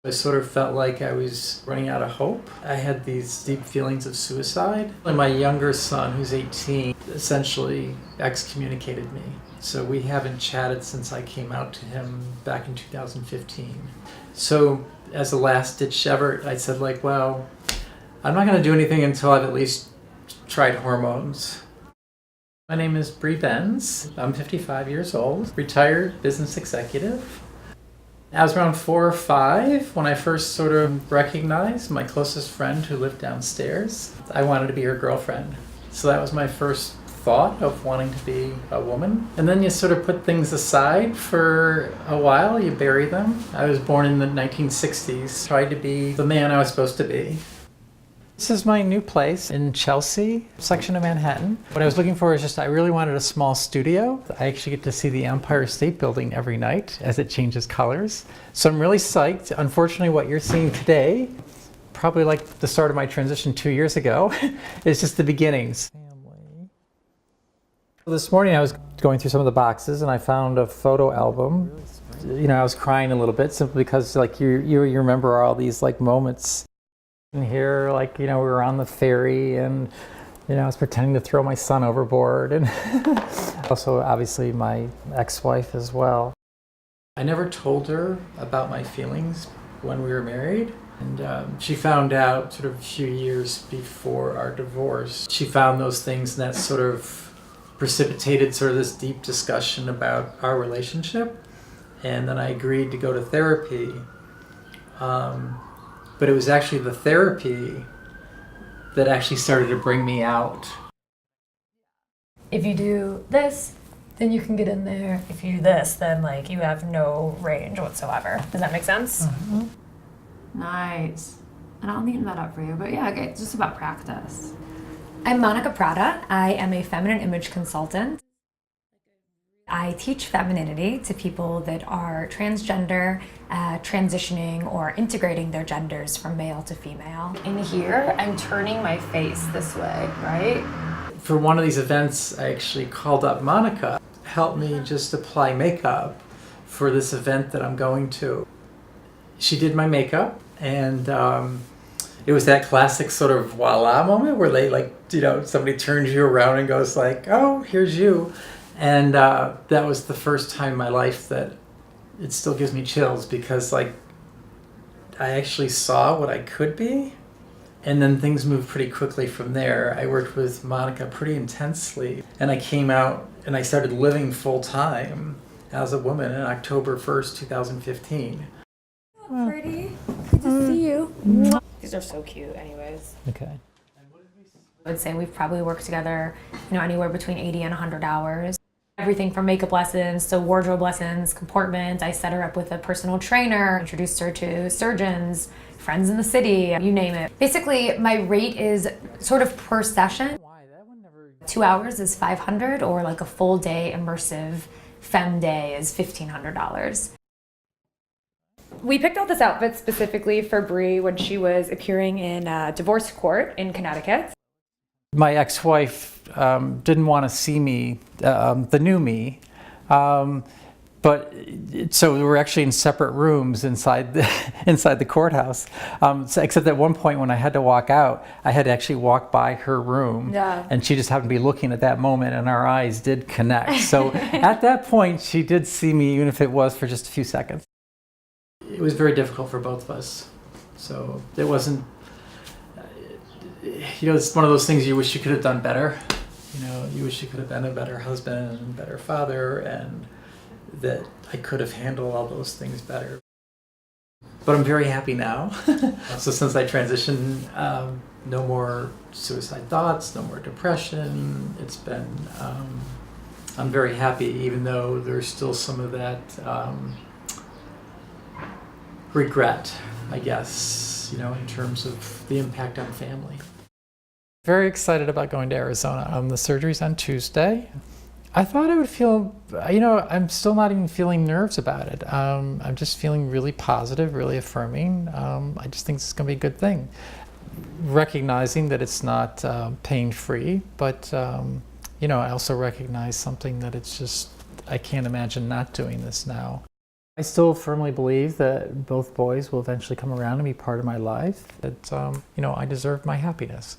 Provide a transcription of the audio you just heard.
I sort of felt like I was running out of hope. I had these deep feelings of suicide. And my younger son, who's 18, essentially excommunicated me. So we haven't chatted since I came out to him back in 2015. So as a last ditch effort, I said like, well, I'm not going to do anything until I've at least tried hormones. My name is Bree Benz. I'm 55 years old, retired business executive. I was around 4 or 5 when I first sort of recognized my closest friend who lived downstairs. I wanted to be her girlfriend. So that was my first thought of wanting to be a woman. And then you sort of put things aside for a while, you bury them. I was born in the 1960s, tried to be the man I was supposed to be. This is my new place in Chelsea, section of Manhattan. What I was looking for is just, I really wanted a small studio. I actually get to see the Empire State Building every night as it changes colors. So I'm really psyched. Unfortunately, what you're seeing today, probably like the start of my transition 2 years ago, is just the beginnings. Family. This morning I was going through some of the boxes and I found a photo album. You know, I was crying a little bit simply because like you remember all these like moments. And here, like, you know, we were on the ferry and, you know, I was pretending to throw my son overboard and also obviously my ex-wife as well. I never told her about my feelings when we were married. And she found out sort of a few years before our divorce. She found those things and that sort of precipitated sort of this deep discussion about our relationship. And then I agreed to go to therapy. But it was actually the therapy that actually started to bring me out. If you do this, then you can get in there. If you do this, then like you have no range whatsoever. Does that make sense? Mm-hmm. Nice. And I'll neaten that up for you. But yeah, okay, it's just about practice. I'm Monica Prada. I am a feminine image consultant. I teach femininity to people that are transgender, transitioning, or integrating their genders from male to female. In here, I'm turning my face this way, right? For one of these events, I actually called up Monica, help me just apply makeup for this event that I'm going to. She did my makeup, and it was that classic sort of voila moment where they like, you know, somebody turns you around and goes like, oh, here's you. And that was the first time in my life that it still gives me chills because like I actually saw what I could be, and then things moved pretty quickly from there. I worked with Monica pretty intensely, and I came out and I started living full time as a woman on October 1st, 2015. Oh, pretty. Good to see you. These are so cute anyways. Okay. I would say we've probably worked together, you know, anywhere between 80 and 100 hours. Everything from makeup lessons to wardrobe lessons, comportment. I set her up with a personal trainer, introduced her to surgeons, friends in the city, you name it. Basically, my rate is sort of per session. 2 hours is $500, or like a full day immersive femme day is $1,500. We picked out this outfit specifically for Bree when she was appearing in divorce court in Connecticut. My ex-wife didn't want to see me, the new me, but so we were actually in separate rooms inside the courthouse. Except at one point when I had to walk out, I had to actually walk by her room, and she just happened to be looking at that moment, and our eyes did connect. So at that point, she did see me, even if it was for just a few seconds. It was very difficult for both of us. So it wasn't. You know, it's one of those things you wish you could have done better. You know, you wish you could have been a better husband and better father, and that I could have handled all those things better. But I'm very happy now. So since I transitioned, no more suicide thoughts, no more depression. It's been, I'm very happy, even though there's still some of that regret, I guess, you know, in terms of the impact on family. Very excited about going to Arizona. The surgery's on Tuesday. I thought I would feel, you know, I'm still not even feeling nerves about it. I'm just feeling really positive, really affirming. I just think it's going to be a good thing. Recognizing that it's not pain-free, but, you know, I also recognize something that it's just, I can't imagine not doing this now. I still firmly believe that both boys will eventually come around and be part of my life, that, I deserve my happiness.